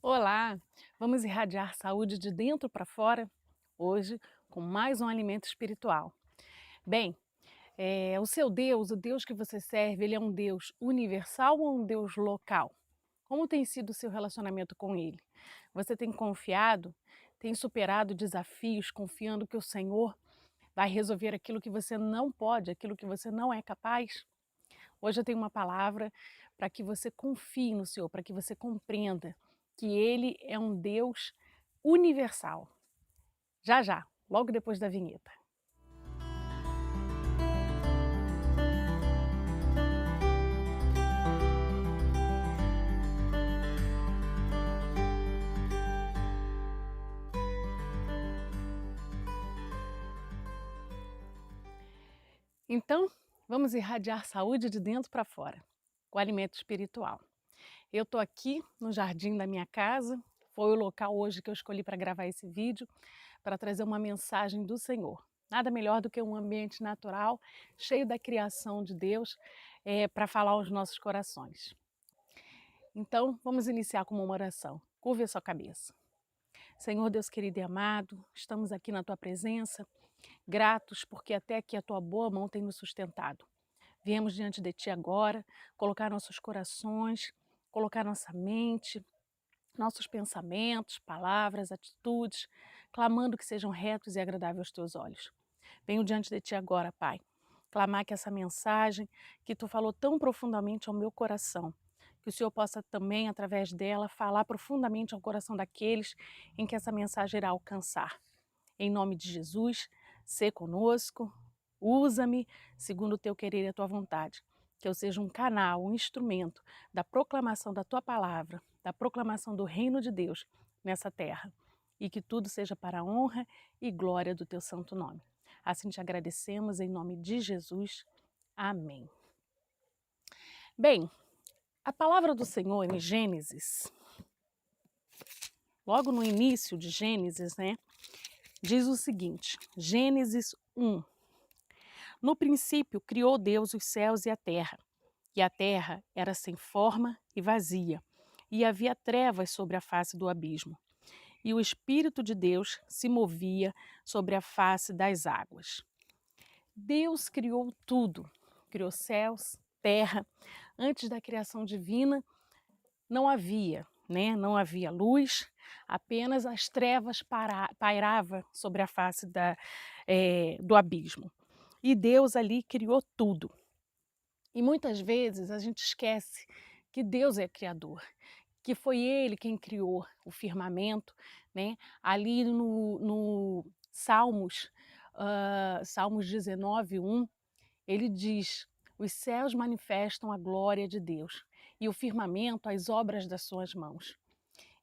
Olá! Vamos irradiar saúde de dentro para fora? Hoje, com mais um alimento espiritual. Bem, o seu Deus, o Deus que você serve, ele é um Deus universal ou um Deus local? Como tem sido o seu relacionamento com ele? Você tem confiado? Tem superado desafios, confiando que o Senhor vai resolver aquilo que você não pode, aquilo que você não é capaz? Hoje eu tenho uma palavra para que você confie no Senhor, para que você compreenda que Ele é um Deus universal. Já já, logo depois da vinheta. Então, vamos irradiar saúde de dentro para fora, com alimento espiritual. Eu estou aqui no jardim da minha casa, foi o local hoje que eu escolhi para gravar esse vídeo, para trazer uma mensagem do Senhor. Nada melhor do que um ambiente natural, cheio da criação de Deus, para falar aos nossos corações. Então, vamos iniciar com uma oração. Curve a sua cabeça. Senhor Deus querido e amado, estamos aqui na Tua presença, gratos porque até aqui a Tua boa mão tem nos sustentado. Viemos diante de Ti agora, colocar nossos corações, colocar nossa mente, nossos pensamentos, palavras, atitudes, clamando que sejam retos e agradáveis aos Teus olhos. Venho diante de Ti agora, Pai, clamar que essa mensagem que Tu falou tão profundamente ao meu coração, que o Senhor possa também, através dela, falar profundamente ao coração daqueles em que essa mensagem irá alcançar. Em nome de Jesus, sê conosco, usa-me segundo o Teu querer e a Tua vontade. Que eu seja um canal, um instrumento da proclamação da Tua palavra, da proclamação do reino de Deus nessa terra. E que tudo seja para a honra e glória do Teu santo nome. Assim te agradecemos em nome de Jesus. Amém. Bem, a palavra do Senhor em Gênesis, logo no início de Gênesis, diz o seguinte, Gênesis 1. No princípio criou Deus os céus e a terra era sem forma e vazia, e havia trevas sobre a face do abismo. E o Espírito de Deus se movia sobre a face das águas. Deus criou tudo, criou céus, terra. Antes da criação divina não havia, não havia luz, apenas as trevas pairavam sobre a face do abismo. E Deus ali criou tudo. E muitas vezes a gente esquece que Deus é criador, que foi Ele quem criou o firmamento, ali no Salmos, Salmos 19:1, ele diz: os céus manifestam a glória de Deus e o firmamento as obras das suas mãos.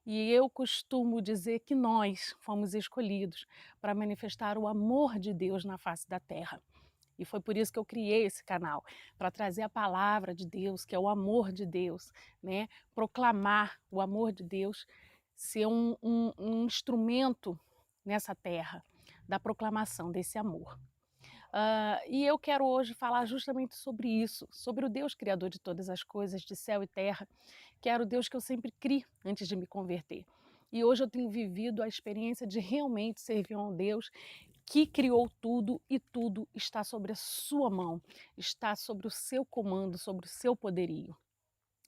E eu costumo dizer que nós fomos escolhidos para manifestar o amor de Deus na face da terra. E foi por isso que eu criei esse canal, para trazer a palavra de Deus, que é o amor de Deus, proclamar o amor de Deus, ser um instrumento nessa terra da proclamação desse amor. E eu quero hoje falar justamente sobre isso, sobre o Deus criador de todas as coisas, de céu e terra, que era o Deus que eu sempre criei antes de me converter. E hoje eu tenho vivido a experiência de realmente servir a um Deus que criou tudo e tudo está sobre a sua mão, está sobre o seu comando, sobre o seu poderio.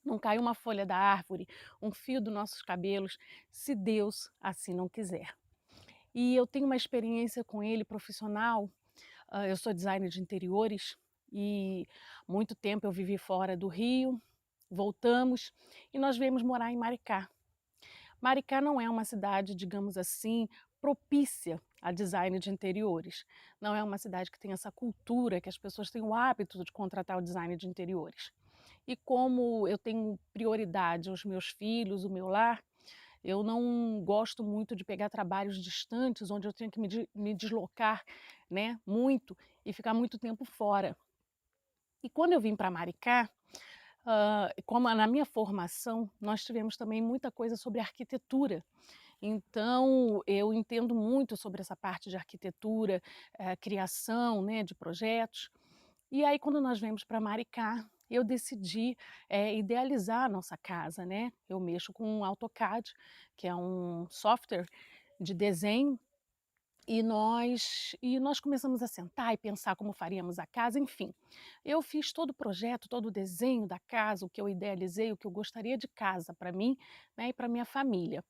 Não cai uma folha da árvore, um fio dos nossos cabelos, se Deus assim não quiser. E eu tenho uma experiência com ele profissional. Eu sou designer de interiores e muito tempo eu vivi fora do Rio, voltamos e nós viemos morar em Maricá. Maricá não é uma cidade, digamos assim, propícia a design de interiores. Não é uma cidade que tem essa cultura, que as pessoas têm o hábito de contratar o design de interiores. E como eu tenho prioridade aos meus filhos, o meu lar, eu não gosto muito de pegar trabalhos distantes, onde eu tenho que me deslocar muito e ficar muito tempo fora. E quando eu vim para Maricá, como na minha formação, nós tivemos também muita coisa sobre arquitetura. Então, eu entendo muito sobre essa parte de arquitetura, criação de projetos. E aí, quando nós viemos para Maricá, eu decidi idealizar a nossa casa, né. Eu mexo com o AutoCAD, que é um software de desenho, e nós começamos a sentar e pensar como faríamos a casa, enfim. Eu fiz todo o projeto, todo o desenho da casa, o que eu idealizei, o que eu gostaria de casa para mim, né, e para minha família.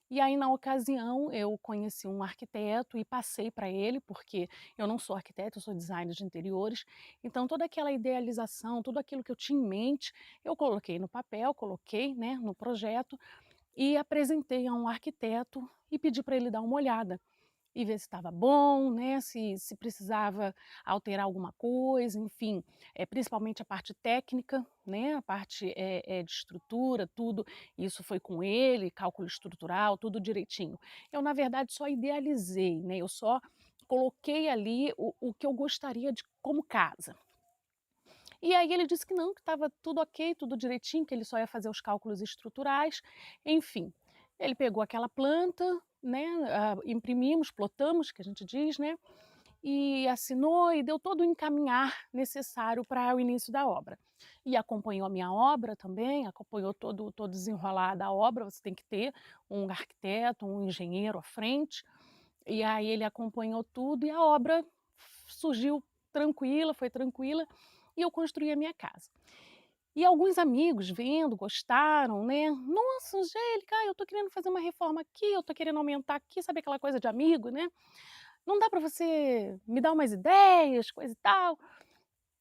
E aí, na ocasião, eu conheci um arquiteto e passei para ele, porque eu não sou arquiteta, eu sou designer de interiores, então toda aquela idealização, tudo aquilo que eu tinha em mente, eu coloquei no papel, coloquei, né, no projeto e apresentei a um arquiteto e pedi para ele dar uma olhada e ver se estava bom, né, se precisava alterar alguma coisa, enfim, principalmente a parte técnica, né, a parte, de estrutura, tudo, isso foi com ele, cálculo estrutural, tudo direitinho. Eu, na verdade, só idealizei, né, eu só coloquei ali o que eu gostaria de como casa. E aí ele disse que não, que estava tudo ok, tudo direitinho, que ele só ia fazer os cálculos estruturais, enfim. Ele pegou aquela planta, né, imprimimos, plotamos, que a gente diz, né, e assinou e deu todo o encaminhar necessário para o início da obra. E acompanhou a minha obra também, acompanhou todo desenrolar da obra, você tem que ter um arquiteto, um engenheiro à frente, e aí ele acompanhou tudo e a obra surgiu tranquila, foi tranquila, e eu construí a minha casa. E alguns amigos vendo, gostaram, né? Nossa, Angélica, eu tô querendo fazer uma reforma aqui, eu tô querendo aumentar aqui, sabe aquela coisa de amigo, né? Não dá para você me dar umas ideias, coisa e tal.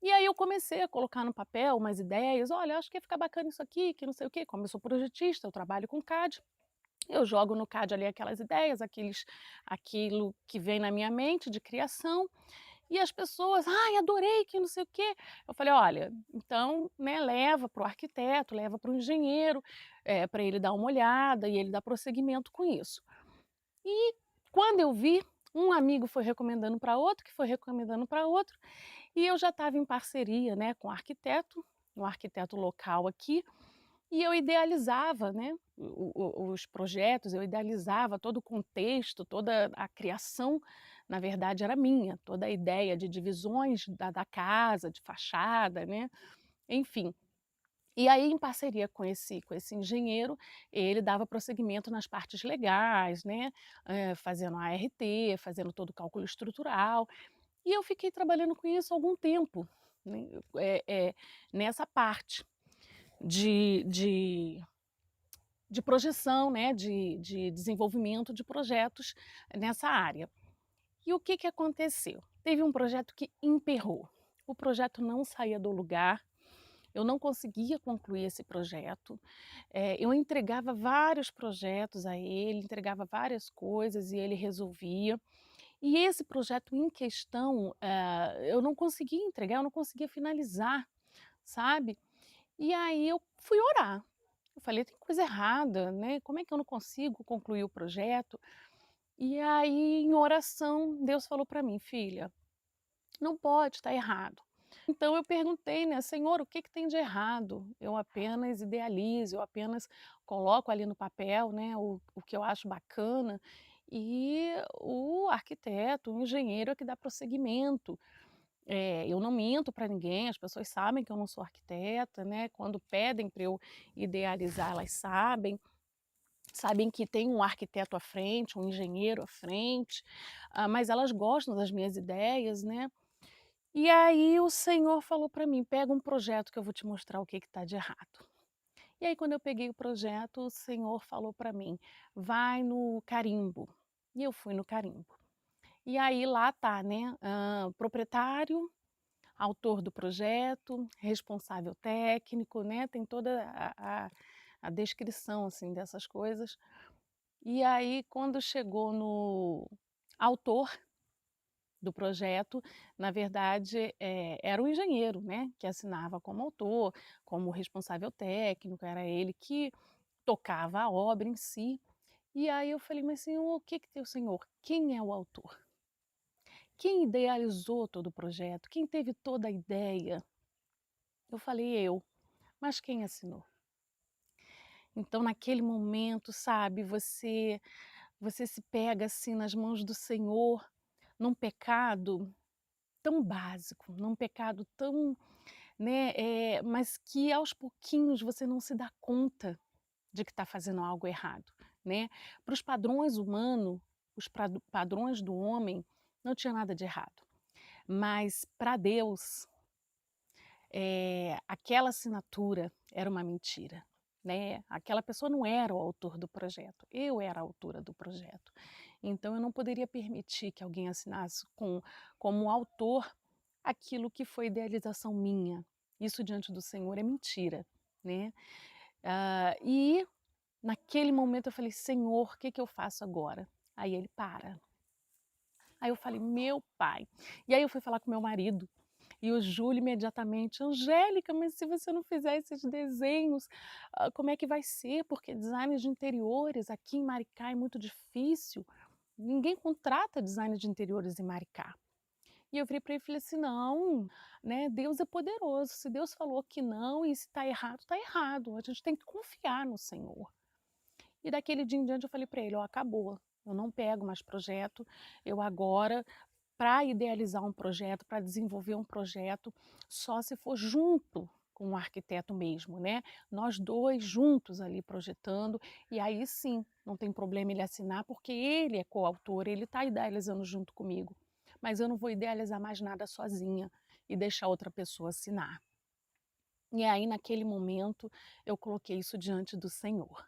E aí eu comecei a colocar no papel umas ideias, olha, acho que ia ficar bacana isso aqui, que não sei o quê. Como eu sou projetista, eu trabalho com CAD, eu jogo no CAD ali aquelas ideias, aquilo que vem na minha mente de criação, e as pessoas: "Ai, adorei, que não sei o quê". Eu falei: "Olha, então, né, leva para o arquiteto, leva para o engenheiro, para ele dar uma olhada e ele dar prosseguimento com isso". E quando eu vi, um amigo foi recomendando para outro, que foi recomendando para outro, e eu já estava em parceria, né, com o arquiteto, um arquiteto local aqui, e eu idealizava, né, os projetos, eu idealizava todo o contexto, toda a criação, na verdade era minha, toda a ideia de divisões da casa, de fachada, né, enfim. E aí, em parceria com esse engenheiro, ele dava prosseguimento nas partes legais, né, fazendo a ART, fazendo todo o cálculo estrutural, e eu fiquei trabalhando com isso há algum tempo, né, nessa parte de de de projeção, né, de desenvolvimento de projetos nessa área. E o que que aconteceu? Teve um projeto que emperrou. O projeto não saía do lugar, eu não conseguia concluir esse projeto, eu entregava vários projetos a ele, entregava várias coisas e ele resolvia. E esse projeto em questão, eu não conseguia entregar, eu não conseguia finalizar, sabe. E aí eu fui orar. Eu falei: "Tem coisa errada, né, como é que eu não consigo concluir o projeto?". E aí, em oração, Deus falou para mim: "Filha, não pode, está errado". Então eu perguntei, né: "Senhor, o que que tem de errado? Eu apenas idealizo, eu apenas coloco ali no papel, né, o que eu acho bacana, e o arquiteto, o engenheiro é que dá prosseguimento". Eu não minto para ninguém, as pessoas sabem que eu não sou arquiteta, né, quando pedem para eu idealizar, elas sabem que tem um arquiteto à frente, um engenheiro à frente, mas elas gostam das minhas ideias, né. E aí o Senhor falou para mim: "Pega um projeto que eu vou te mostrar o que está de errado". E aí quando eu peguei o projeto, o Senhor falou para mim: "Vai no carimbo". E eu fui no carimbo. E aí lá tá, né, proprietário, autor do projeto, responsável técnico, né, tem toda a descrição, assim, dessas coisas. E aí quando chegou no autor do projeto, na verdade, era o engenheiro, né, que assinava como autor, como responsável técnico, era ele que tocava a obra em si. E aí eu falei: "Mas Senhor, o que que tem o Senhor? Quem é o autor? Quem idealizou todo o projeto? Quem teve toda a ideia?". Eu falei: "Eu". "Mas quem assinou?". Então naquele momento, sabe, você se pega, assim, nas mãos do Senhor, num pecado tão básico, num pecado tão né, mas que aos pouquinhos você não se dá conta de que está fazendo algo errado, né. Para os padrões humanos, os padrões do homem, não tinha nada de errado, mas para Deus, aquela assinatura era uma mentira, né. Aquela pessoa não era o autor do projeto, eu era a autora do projeto. Então eu não poderia permitir que alguém assinasse como autor aquilo que foi idealização minha. Isso diante do Senhor é mentira, né. E naquele momento eu falei: "Senhor, o que que eu faço agora?". Aí ele: "Para". Aí eu falei: "Meu pai". E aí eu fui falar com meu marido, e o Júlio imediatamente: "Angélica, mas se você não fizer esses desenhos, como é que vai ser? Porque design de interiores aqui em Maricá é muito difícil, ninguém contrata design de interiores em Maricá". E eu virei para ele e falei assim: "Não, né, Deus é poderoso, se Deus falou que não e se está errado, a gente tem que confiar no Senhor". E daquele dia em diante eu falei para ele: "Ó, acabou, eu não pego mais projeto, eu agora, para idealizar um projeto, para desenvolver um projeto, só se for junto com o arquiteto mesmo, né, nós 2 juntos ali projetando, e aí sim, não tem problema ele assinar, porque ele é coautor, ele está idealizando junto comigo, mas eu não vou idealizar mais nada sozinha e deixar outra pessoa assinar". E aí naquele momento eu coloquei isso diante do Senhor.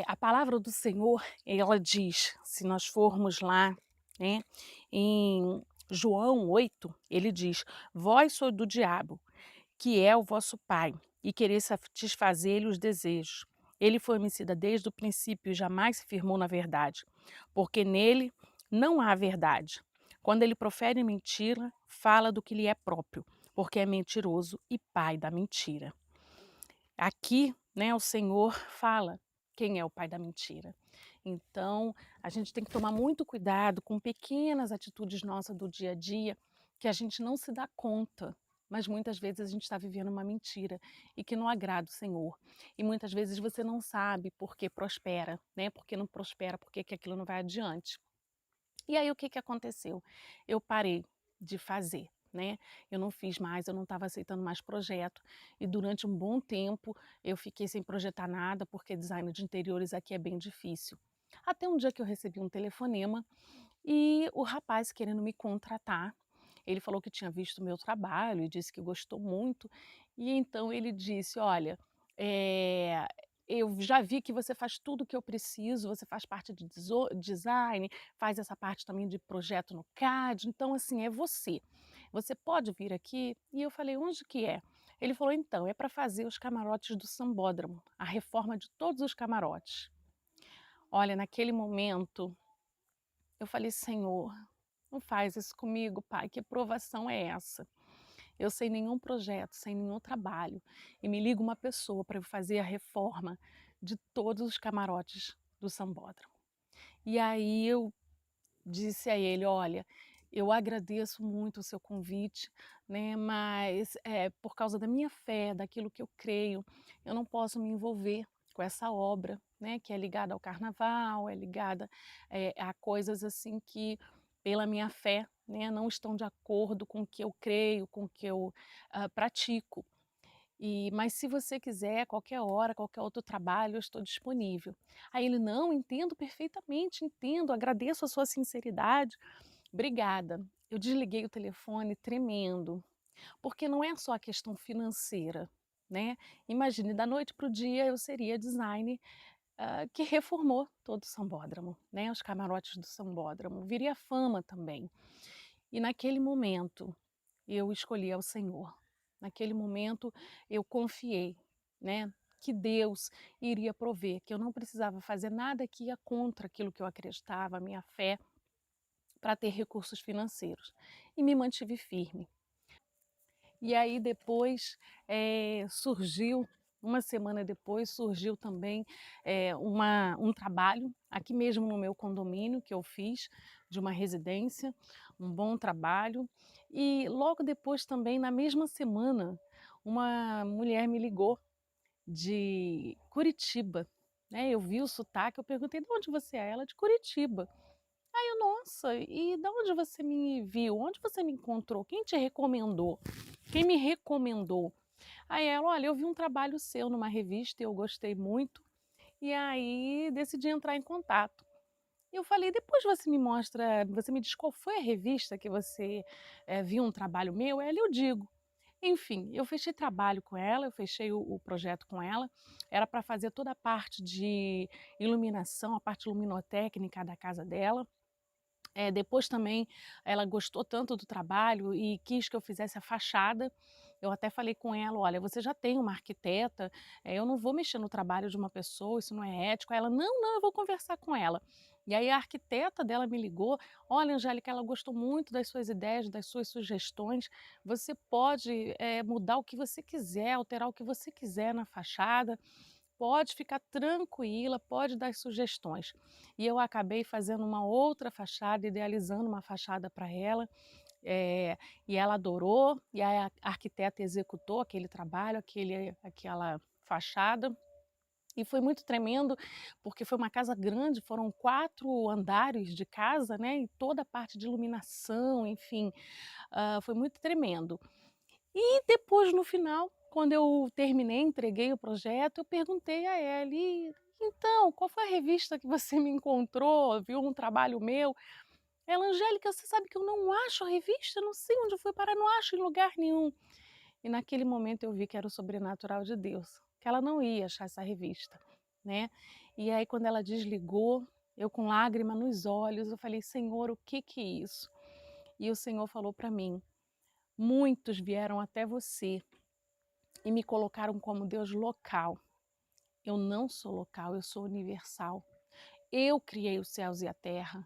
A palavra do Senhor, ela diz, se nós formos lá, né, em João 8, ele diz: "Vós sois do diabo, que é o vosso pai, e quereis satisfazer-lhe os desejos. Ele foi homicida desde o princípio e jamais se firmou na verdade, porque nele não há verdade. Quando ele profere mentira, fala do que lhe é próprio, porque é mentiroso e pai da mentira". Aqui, né, o Senhor fala quem é o pai da mentira. Então, a gente tem que tomar muito cuidado com pequenas atitudes nossas do dia a dia, que a gente não se dá conta, mas muitas vezes a gente está vivendo uma mentira e que não agrada o Senhor. E muitas vezes você não sabe por que prospera, né? Porque não prospera, porque que aquilo não vai adiante. E aí o que que aconteceu? Eu parei de fazer, né, eu não fiz mais, eu não estava aceitando mais projeto, e durante um bom tempo eu fiquei sem projetar nada, porque design de interiores aqui é bem difícil. Até um dia que eu recebi um telefonema, e o rapaz querendo me contratar, ele falou que tinha visto o meu trabalho e disse que gostou muito, e então ele disse: "Olha, eh, eu já vi que você faz tudo o que eu preciso, você faz parte de design, faz essa parte também de projeto no CAD, então assim, é você. Você pode vir aqui?". E eu falei: "Onde que é?". Ele falou: "Então, é para fazer os camarotes do Sambódromo, a reforma de todos os camarotes". Olha, naquele momento, eu falei: "Senhor, não faz isso comigo, pai, que provação é essa? Eu sem nenhum projeto, sem nenhum trabalho, e me liga uma pessoa para eu fazer a reforma de todos os camarotes do Sambódromo". E aí eu disse a ele: "Olha, eu agradeço muito o seu convite, né, mas, por causa da minha fé, daquilo que eu creio, eu não posso me envolver com essa obra, né, que é ligada ao carnaval, é ligada, a coisas assim que, pela minha fé, né, não estão de acordo com o que eu creio, com o que eu, pratico. Mas se você quiser, qualquer hora, qualquer outro trabalho, eu estou disponível". Aí ele: "Não, entendo perfeitamente, entendo, agradeço a sua sinceridade, obrigada". Eu desliguei o telefone tremendo, porque não é só a questão financeira, né. Imagine, da noite para o dia eu seria design, que reformou todo o sambódromo, né, os camarotes do sambódromo, viria fama também. E naquele momento eu escolhi ao Senhor. Naquele momento eu confiei, né, que Deus iria prover, que eu não precisava fazer nada que ia contra aquilo que eu acreditava, a minha fé, para ter recursos financeiros. E me mantive firme. E aí depois, surgiu, uma semana depois, surgiu também, um trabalho, aqui mesmo no meu condomínio, que eu fiz, de uma residência, um bom trabalho. E logo depois também, na mesma semana, uma mulher me ligou de Curitiba, né, eu vi o sotaque, eu perguntei: "De onde você é?". Ela: "De Curitiba". nossa, e de onde você me viu? Onde você me encontrou? Quem te recomendou? Quem me recomendou? Aí ela, olha, eu vi um trabalho seu numa revista e eu gostei muito, e aí decidi entrar em contato. E eu falei, depois você me mostra, você me diz qual foi a revista que você viu um trabalho meu? Ela, eu digo. Enfim, eu fechei trabalho com ela, eu fechei o projeto com ela, era para fazer toda a parte de iluminação, a parte luminotécnica da casa dela. Depois também ela gostou tanto do trabalho e quis que eu fizesse a fachada. Eu até falei com ela, olha, você já tem uma arquiteta, eu não vou mexer no trabalho de uma pessoa, isso não é ético. Aí ela, não, não, eu vou conversar com ela. E aí a arquiteta dela me ligou, olha, Angélica, ela gostou muito das suas ideias, das suas sugestões, você pode mudar o que você quiser, alterar o que você quiser na fachada, pode ficar tranquila, pode dar sugestões. E eu acabei fazendo uma outra fachada, idealizando uma fachada para ela, eh, e ela adorou, e a arquiteta executou aquele trabalho, aquela fachada. E foi muito tremendo, porque foi uma casa grande, foram 4 andares de casa, né, e toda a parte de iluminação, enfim, foi muito tremendo. E depois, no final, quando eu terminei, entreguei o projeto, eu perguntei a ela: "E então, qual foi a revista que você me encontrou, viu um trabalho meu?" Ela: "Angélica, você sabe que eu não acho a revista, não sei onde foi parar, não acho em lugar nenhum." E naquele momento eu vi que era o sobrenatural de Deus, que ela não ia achar essa revista, né. E aí quando ela desligou, eu com lágrima nos olhos, eu falei: "Senhor, o que que é isso?" E o Senhor falou para mim: "Muitos vieram até você e me colocaram como Deus local. Eu não sou local, eu sou universal. Eu criei os céus e a terra.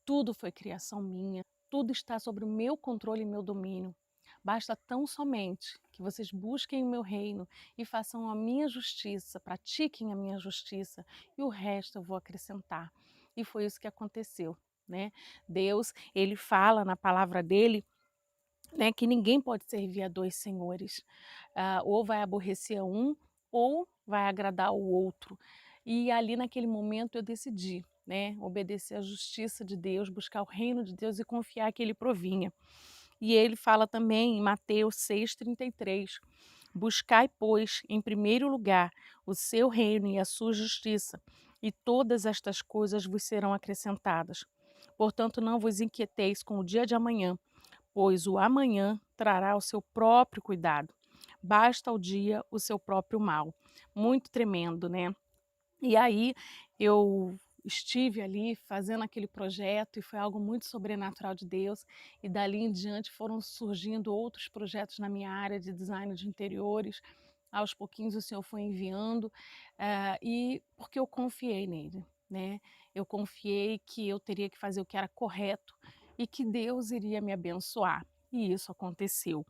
Tudo foi criação minha. Tudo está sob o meu controle e meu domínio. Basta tão somente que vocês busquem o meu reino e façam a minha justiça, pratiquem a minha justiça, e o resto eu vou acrescentar." E foi isso que aconteceu, né? Deus, ele fala na palavra dele, né, que ninguém pode servir a 2 senhores. Ou vai aborrecer a um, ou vai agradar o outro. E ali naquele momento eu decidi, né, obedecer à justiça de Deus, buscar o reino de Deus e confiar que ele provinha. E ele fala também em Mateus 6,33: "Buscai, pois, em primeiro lugar o seu reino e a sua justiça, e todas estas coisas vos serão acrescentadas. Portanto, não vos inquieteis com o dia de amanhã, pois o amanhã trará o seu próprio cuidado. Basta ao dia o seu próprio mal." Muito tremendo, né? E aí eu estive ali fazendo aquele projeto e foi algo muito sobrenatural de Deus, e dali em diante foram surgindo outros projetos na minha área de design de interiores. Aos pouquinhos o Senhor foi enviando, e porque eu confiei nele, né? Eu confiei que eu teria que fazer o que era correto e que Deus iria me abençoar. E isso aconteceu.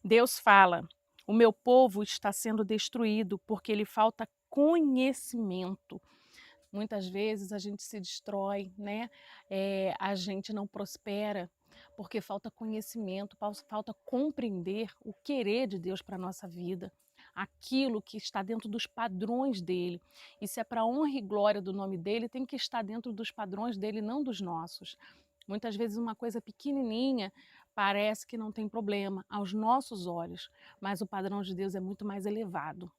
Deus fala: "O meu povo está sendo destruído porque lhe falta conhecimento." Muitas vezes a gente se destrói, né? A gente não prospera porque falta conhecimento, falta compreender o querer de Deus para a nossa vida, aquilo que está dentro dos padrões dele. E se é para honra e glória do nome dele, tem que estar dentro dos padrões dele, não dos nossos. Muitas vezes uma coisa pequenininha parece que não tem problema aos nossos olhos, mas o padrão de Deus é muito mais elevado.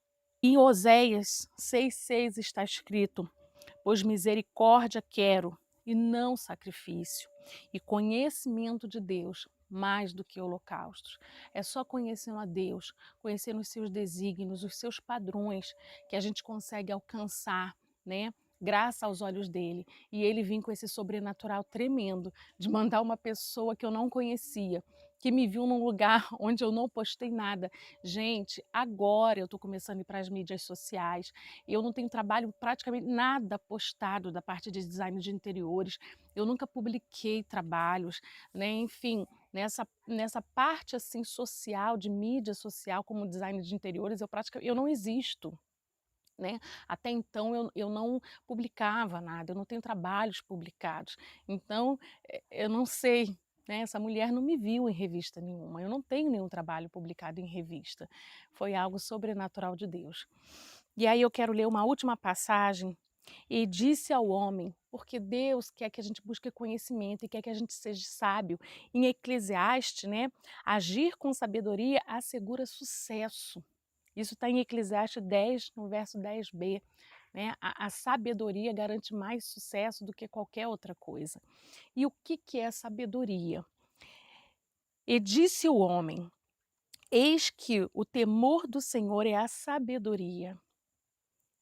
Em Oséias 6,6 está escrito: "Pois misericórdia quero, e não sacrifício, e conhecimento de Deus, mais do que holocaustos." É só conhecendo a Deus, conhecendo os seus desígnios, os seus padrões, que a gente consegue alcançar, né? Graça aos olhos dele. E ele vem com esse sobrenatural tremendo de mandar uma pessoa que eu não conhecia, que me viu num lugar onde eu não postei nada. Gente, agora eu estou começando a ir para as mídias sociais. Eu não tenho trabalho praticamente nada postado da parte de design de interiores. Eu nunca publiquei trabalhos, né? Enfim, nessa parte assim social, de mídia social, como design de interiores, eu não existo. Né? Até então eu não publicava nada, eu não tenho trabalhos publicados. Então, eu não sei, né? Essa mulher não me viu em revista nenhuma, eu não tenho nenhum trabalho publicado em revista. Foi algo sobrenatural de Deus. E aí eu quero ler uma última passagem E disse ao homem, porque Deus quer que a gente busque conhecimento e quer que a gente seja sábio. Em Eclesiastes, né, agir com sabedoria assegura sucesso. Isso está em Eclesiastes 10, no verso 10b. Né? A sabedoria garante mais sucesso do que qualquer outra coisa. E o que é sabedoria? E disse o homem, eis que o temor do Senhor é a sabedoria,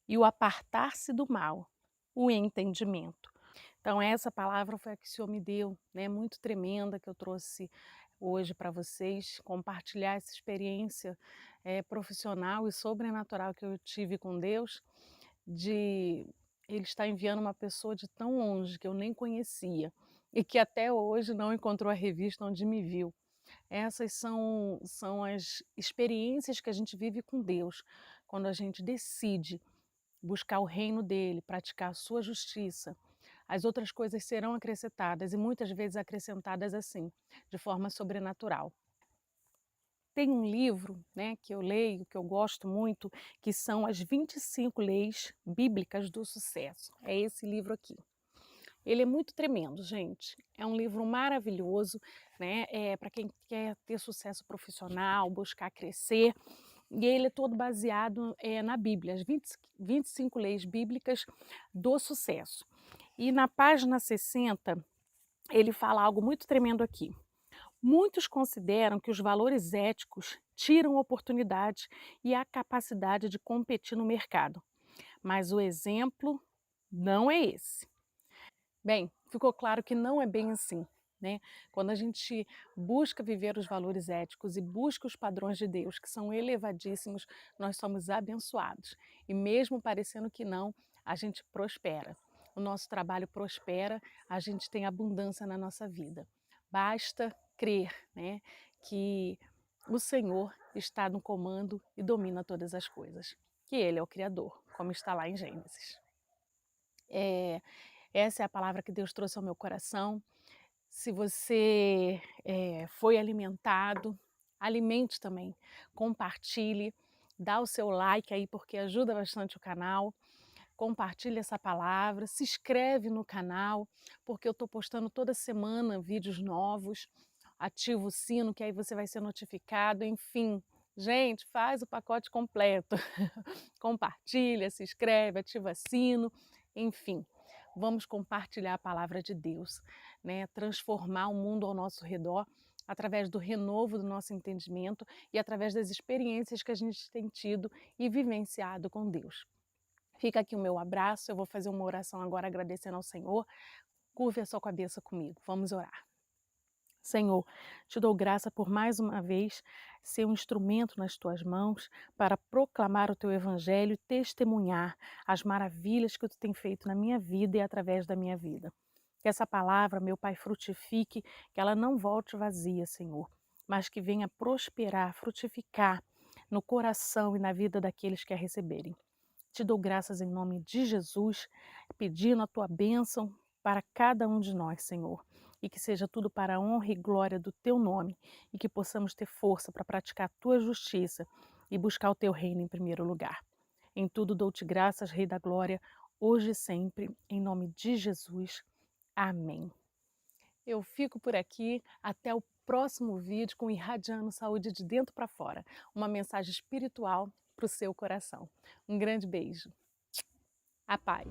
e o apartar-se do mal, o entendimento. Então essa palavra foi a que o Senhor me deu, né, muito tremenda, que eu trouxe hoje para vocês, compartilhar essa experiência profissional e sobrenatural que eu tive com Deus, de Ele estar enviando uma pessoa de tão longe, que eu nem conhecia, e que até hoje não encontrou a revista onde me viu. Essas são as experiências que a gente vive com Deus, quando a gente decide buscar o reino dele, praticar a sua justiça. As outras coisas serão acrescentadas e muitas vezes acrescentadas assim, de forma sobrenatural. Tem um livro, né, que eu leio, que eu gosto muito, que são as 25 leis bíblicas do sucesso. É esse livro aqui. Ele é muito tremendo, gente. É um livro maravilhoso, né, para quem quer ter sucesso profissional, buscar crescer. E ele é todo baseado na Bíblia, as 25 leis bíblicas do sucesso. E na página 60, ele fala algo muito tremendo aqui. Muitos consideram que os valores éticos tiram oportunidade e a capacidade de competir no mercado, mas o exemplo não é esse. Bem, ficou claro que não é bem assim, né? Quando a gente busca viver os valores éticos e busca os padrões de Deus, que são elevadíssimos, nós somos abençoados. E mesmo parecendo que não, a gente prospera. O nosso trabalho prospera, a gente tem abundância na nossa vida. Basta crer, né, que o Senhor está no comando e domina todas as coisas, que Ele é o Criador, como está lá em Gênesis. Essa é a palavra que Deus trouxe ao meu coração. Se você foi alimentado, alimente também, compartilhe, dá o seu like aí porque ajuda bastante o canal. Compartilhe essa palavra, se inscreve no canal, porque eu estou postando toda semana vídeos novos. Ativa o sino, que aí você vai ser notificado. Enfim, gente, faz o pacote completo. Compartilha, se inscreve, ativa sino, enfim. Vamos compartilhar a palavra de Deus, né? Transformar o mundo ao nosso redor através do renovo do nosso entendimento e através das experiências que a gente tem tido e vivenciado com Deus. Fica aqui o meu abraço, eu vou fazer uma oração agora agradecendo ao Senhor. Curve a sua cabeça comigo, vamos orar. Senhor, te dou graça por mais uma vez ser um instrumento nas tuas mãos para proclamar o teu evangelho e testemunhar as maravilhas que tu tem feito na minha vida e através da minha vida. Que essa palavra, meu Pai, frutifique, que ela não volte vazia, Senhor, mas que venha prosperar, frutificar no coração e na vida daqueles que a receberem. Te dou graças em nome de Jesus, pedindo a tua bênção para cada um de nós, Senhor. E que seja tudo para a honra e glória do teu nome. E que possamos ter força para praticar a tua justiça e buscar o teu reino em primeiro lugar. Em tudo dou-te graças, Rei da Glória, hoje e sempre, em nome de Jesus. Amém. Eu fico por aqui, até o próximo vídeo com Irradiando Saúde de Dentro para Fora. Uma mensagem espiritual para o seu coração. Um grande beijo. A paz.